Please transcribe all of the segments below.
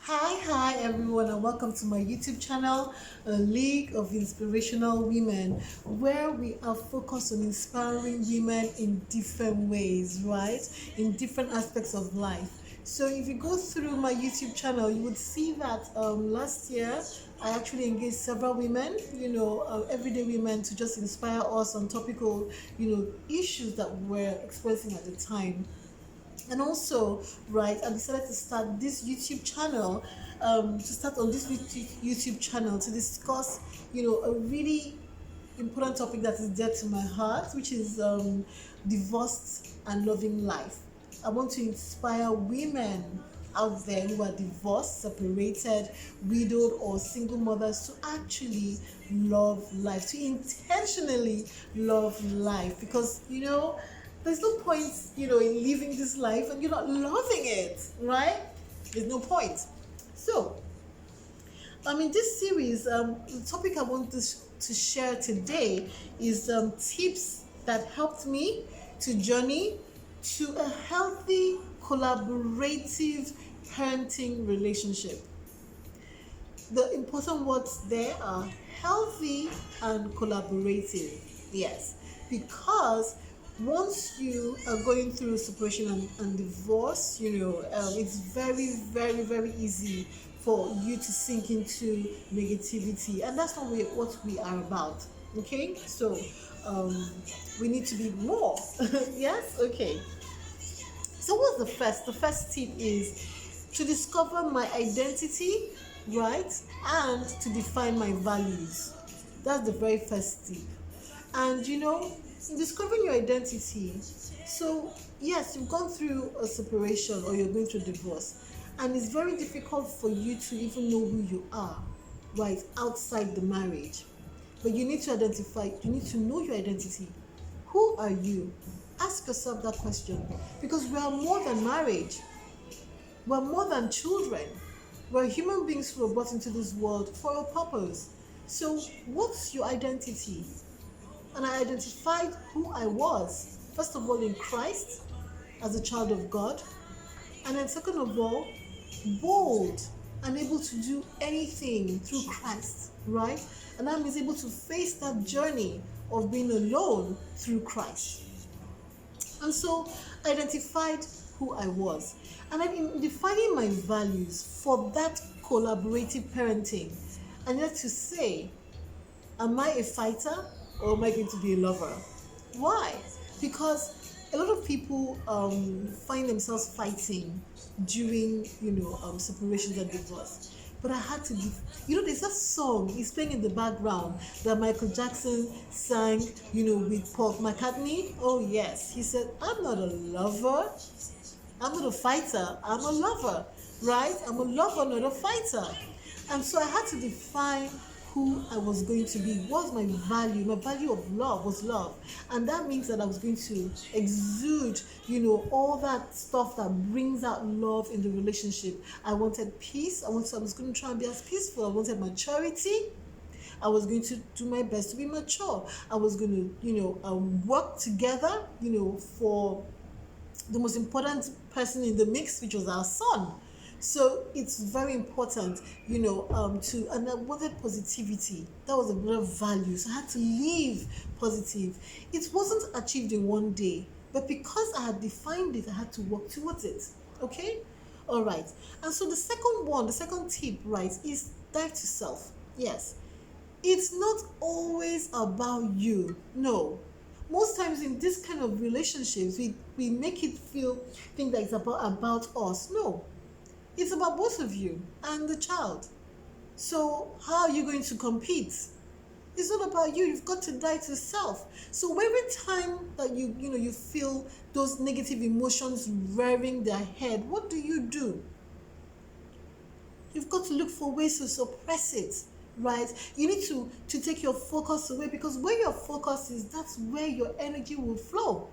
Hi everyone, and welcome to my YouTube channel, A League of Inspirational Women, where we are focused on inspiring women in different ways, right? In different aspects of life. So if you go through my YouTube channel, you would see that last year I actually engaged several women, everyday women, to just inspire us on topical, issues that we're experiencing at the time. And also, right, I decided to start this YouTube channel, to start on this YouTube channel to discuss, a really important topic that is dear to my heart, which is divorced and loving life. I want to inspire women out there who are divorced, separated, widowed, or single mothers to actually love life, to intentionally love life. Because, there's no point, in living this life and you're not loving it, right? There's no point. So, in this series, the topic I want to share today is tips that helped me to journey to a healthy, collaborative parenting relationship. The important words there are healthy and collaborative. Yes, because once you are going through separation and divorce, it's very, very, very easy for you to sink into negativity, and that's not what we are about. Okay, so um, we need to be more. Yes, okay. So what's the first? The first tip is to discover my identity, right? And to define my values. That's the very first tip. And in discovering your identity, so yes, you've gone through a separation or you're going through a divorce, and it's very difficult for you to even know who you are, right, outside the marriage. But you need to know your identity. Who are you? Ask yourself that question, because we are more than marriage. We're more than children. We're human beings who were brought into this world for a purpose. So, what's your identity? And I identified who I was, first of all, in Christ as a child of God, and then, second of all, bold and able to do anything through Christ, right? And I'm able to face that journey of being alone through Christ. And so I identified who I was. And then in defining my values for that collaborative parenting, I needed to say, am I a fighter or am I going to be a lover? Why? Because a lot of people find themselves fighting during, separations and divorce. But I had to, there's that song, it's playing in the background that Michael Jackson sang, with Paul McCartney. Oh, yes. He said, I'm not a lover. I'm not a fighter. I'm a lover, right? I'm a lover, not a fighter. And so I had to define who I was going to be. What was my value? My value of love was love. And that means that I was going to exude, all that stuff that brings out love in the relationship. I wanted peace. I was going to try and be as peaceful. I wanted maturity. I was going to do my best to be mature. I was going to, work together, for the most important person in the mix, which was our son. So it's very important, and I wanted positivity. That was another value. So I had to live positive. It wasn't achieved in one day, but because I had defined it, I had to work towards it. Okay? All right. And so the second tip, right, is dive to self. Yes. It's not always about you. No. Most times in this kind of relationships, we make it think that it's about us. No, it's about both of you and the child. So how are you going to compete? It's not about you. You've got to die to self. So every time that you feel those negative emotions rearing their head, what do? You've got to look for ways to suppress it, right? You need to take your focus away, because where your focus is, that's where your energy will flow.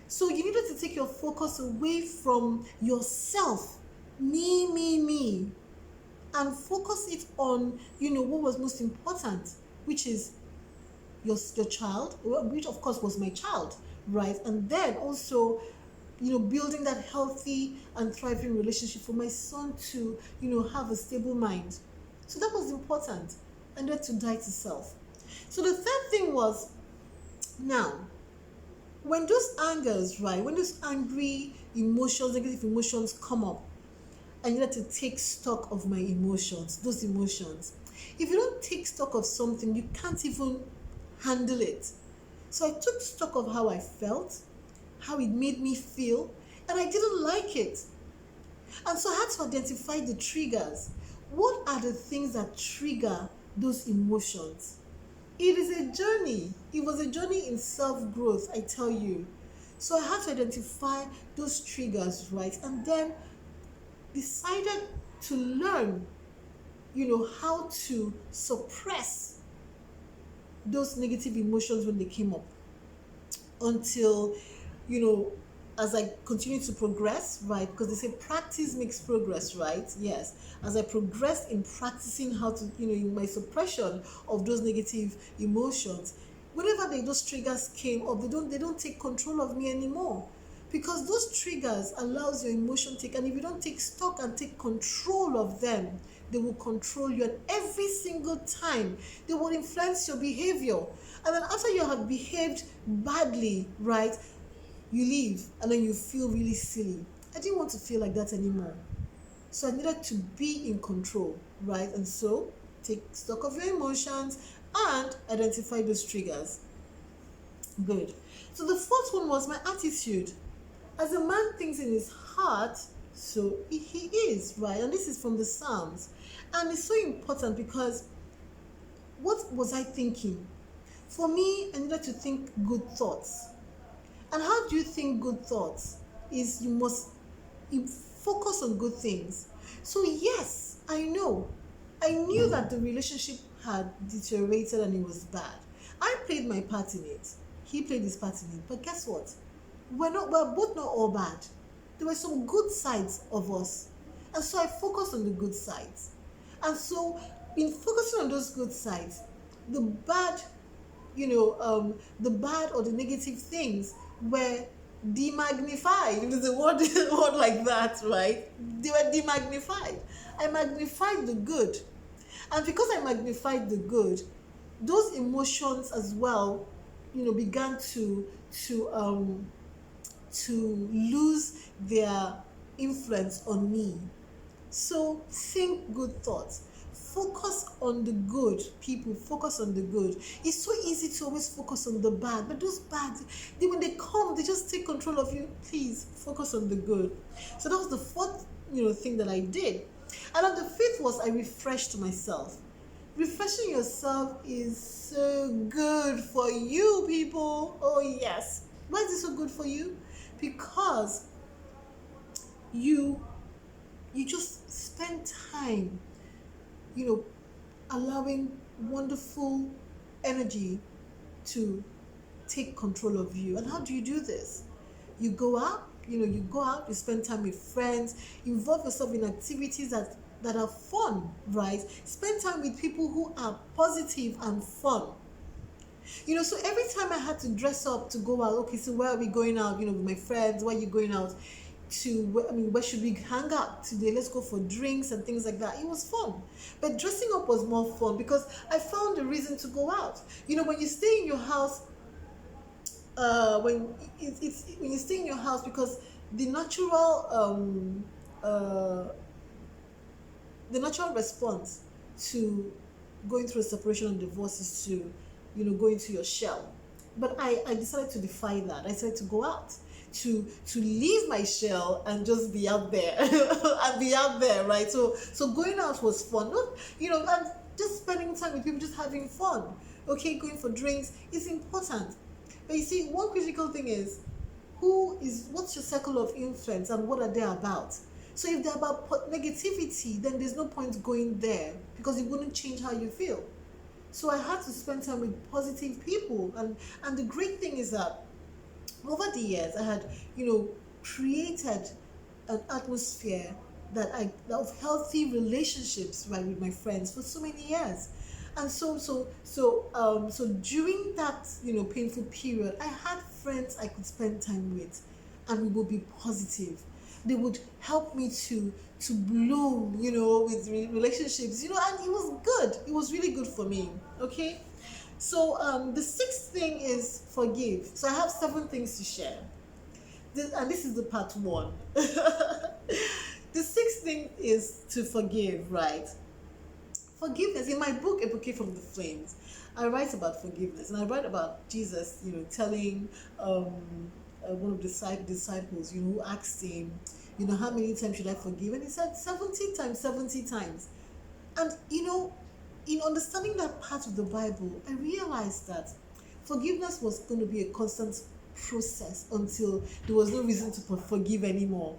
So you needed to take your focus away from yourself, me, and focus it on, what was most important, which is your child, which of course was my child, right? And then also building that healthy and thriving relationship for my son to, have a stable mind. So that was important. I needed to die to self. So the third thing was, now, when those angers, right, when those angry emotions, negative emotions come up, I needed to take stock of my emotions, those emotions. If you don't take stock of something, you can't even handle it. So I took stock of how I felt, how it made me feel, and I didn't like it. And so I had to identify the triggers. What are the things that trigger those emotions? It is a journey. It was a journey in self growth, I tell you. So I had to identify those triggers, right? And then decided to learn, how to suppress those negative emotions when they came up, until, you know, as I continue to progress, right? Because they say practice makes progress, right? Yes. As I progressed in practicing how to, in my suppression of those negative emotions, whenever those triggers came up, they don't take control of me anymore. Because those triggers allows your emotion to take, and if you don't take stock and take control of them, they will control you, and every single time they will influence your behavior. And then after you have behaved badly, right, you leave and then you feel really silly. I didn't want to feel like that anymore. So I needed to be in control, right? And so take stock of your emotions and identify those triggers. Good. So the fourth one was my attitude. As a man thinks in his heart, so he is, right? And this is from the Psalms. And it's so important because what was I thinking? For me, I needed to think good thoughts. And how do you think good thoughts? Is you must focus on good things. So yes, I know. I knew that the relationship had deteriorated and it was bad. I played my part in it. He played his part in it. But guess what? We're both not all bad. There were some good sides of us. And so I focused on the good sides. And so in focusing on those good sides, the bad, the bad or the negative things were demagnified. It is a word, word like that, right? They were demagnified. I magnified the good. And because I magnified the good, those emotions as well, began to lose their influence on me. So think good thoughts. Focus on the good, people. Focus on the good. It's so easy to always focus on the bad, but those bad, when they come, they just take control of you. Please focus on the good. So that was the fourth, thing that I did. And then the fifth was I refreshed myself. Refreshing yourself is so good for you, people. Oh yes. Why is it so good for you? Because you just spend time, allowing wonderful energy to take control of you. And how do you do this? You go out, you spend time with friends, involve yourself in activities that are fun, right? Spend time with people who are positive and fun. So every time I had to dress up to go out, okay, so where are we going out, with my friends, where are you going out? Where should we hang out today? Let's go for drinks and things like that. It was fun. But dressing up was more fun because I found a reason to go out. When you stay in your house, when you stay in your house, because the natural response to going through a separation and divorce is to, go into your shell. But I decided to defy that. I decided to go out, to leave my shell and just be out there and be out there, right? So going out was fun. Not, and just spending time with people, just having fun. Okay, going for drinks is important. But you see, one critical thing is what's your circle of influence and what are they about? So if they're about negativity, then there's no point going there because it wouldn't change how you feel. So I had to spend time with positive people, and the great thing is that over the years I had, created an atmosphere of healthy relationships, right, with my friends for so many years. And so during that painful period, I had friends I could spend time with. and we would be positive. They would help me to bloom, with relationships, and it was good. It was really good for me. Okay. So the sixth thing is forgive. So I have 7 things to share. And this is the part 1. The sixth thing is to forgive, right? Forgiveness. In my book, A Bouquet from the Flames, I write about forgiveness, and I write about Jesus, telling one of the disciples, who asked him, how many times should I forgive? And he said 70 times, 70 times. And in understanding that part of the Bible, I realized that forgiveness was going to be a constant process until there was no reason to forgive anymore.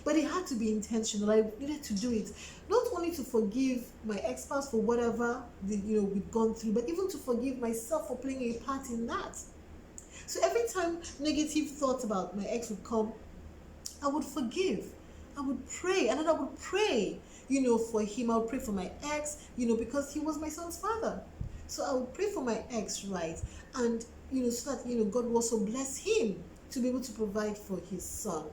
But it had to be intentional. I needed to do it, not only to forgive my ex-spouse for whatever we'd gone through, but even to forgive myself for playing a part in that. So every time negative thoughts about my ex would come, I would forgive. I would pray, and then I would pray, for him. I would pray for my ex, because he was my son's father. So I would pray for my ex, right? And, so that, God will also bless him to be able to provide for his son.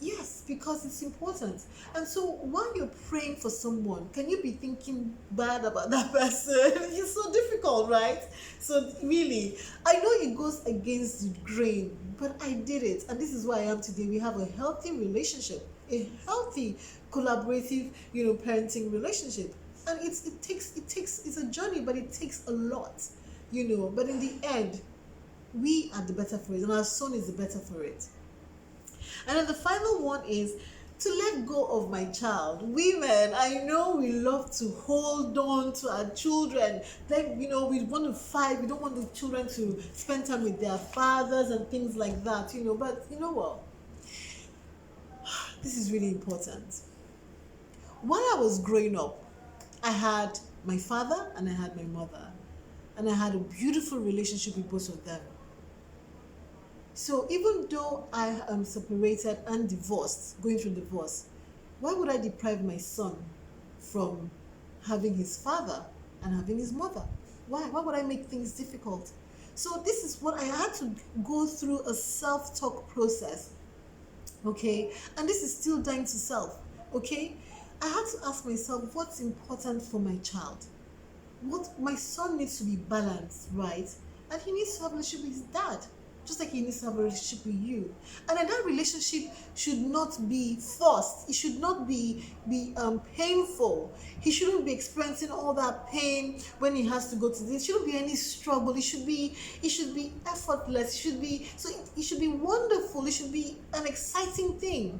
Yes, because it's important. And so while you're praying for someone, can you be thinking bad about that person? It's so difficult, right? So really, I know it goes against the grain, but I did it. And this is where I am today. We have a healthy relationship, a healthy collaborative, parenting relationship. And it's a journey, but it takes a lot, but in the end, we are the better for it, and our son is the better for it. And then the final one is to let go of my child. Women, I know we love to hold on to our children. Then, we want to fight. We don't want the children to spend time with their fathers and things like that, But you know what? This is really important. While I was growing up, I had my father and I had my mother. And I had a beautiful relationship with both of them. So even though I am separated and divorced, going through divorce, why would I deprive my son from having his father and having his mother? Why? Why would I make things difficult? So this is what I had to go through, a self-talk process, okay? And this is still dying to self, okay? I had to ask myself, what's important for my child? What my son needs to be balanced, right? And he needs to have a relationship with his dad, just like he needs to have a relationship with you. And that relationship should not be forced. It should not be painful. He shouldn't be experiencing all that pain when he has to go to this. It shouldn't be any struggle. It should be effortless. It should be wonderful. It should be an exciting thing.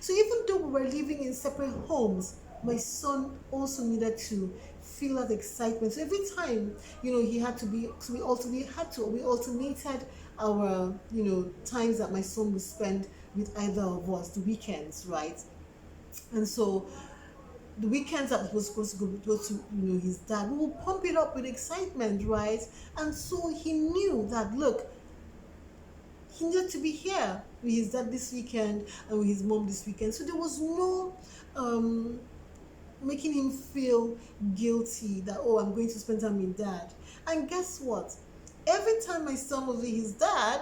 So even though we were living in separate homes, my son also needed to feel that excitement. So every time, he had to be, so we alternated our, times that my son would spend with either of us, the weekends, right? And so the weekends that was supposed to go to, his dad, we will pump it up with excitement, right? And so he knew that, look, he needed to be here with his dad this weekend and with his mom this weekend. So there was no making him feel guilty that, oh, I'm going to spend time with dad. And guess what? Every time my son was with his dad,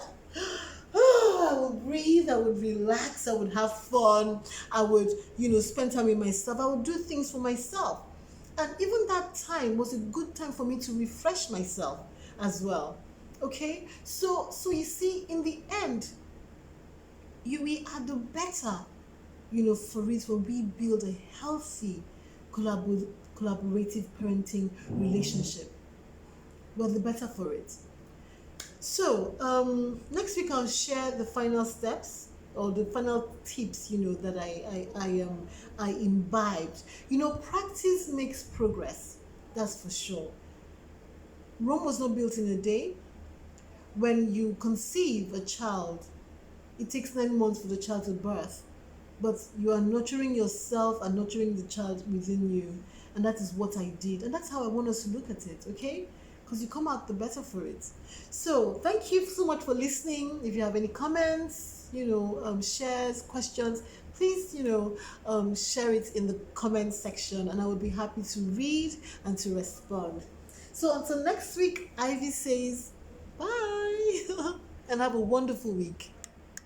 I would breathe, I would relax, I would have fun, I would, spend time with myself, I would do things for myself. And even that time was a good time for me to refresh myself as well. Okay? So you see, in the end, we are the better, for it when we build a healthy, collaborative parenting relationship. We're the better for it. So next week I'll share the final steps or the final tips, that I imbibed. Practice makes progress. That's for sure. Rome was not built in a day. When you conceive a child, it takes 9 months for the child to birth. But you are nurturing yourself and nurturing the child within you. And that is what I did. And that's how I want us to look at it, okay? Because you come out the better for it. So thank you so much for listening. If you have any comments, shares, questions, please, share it in the comment section. And I would be happy to read and to respond. So until next week, Ivy says bye and have a wonderful week.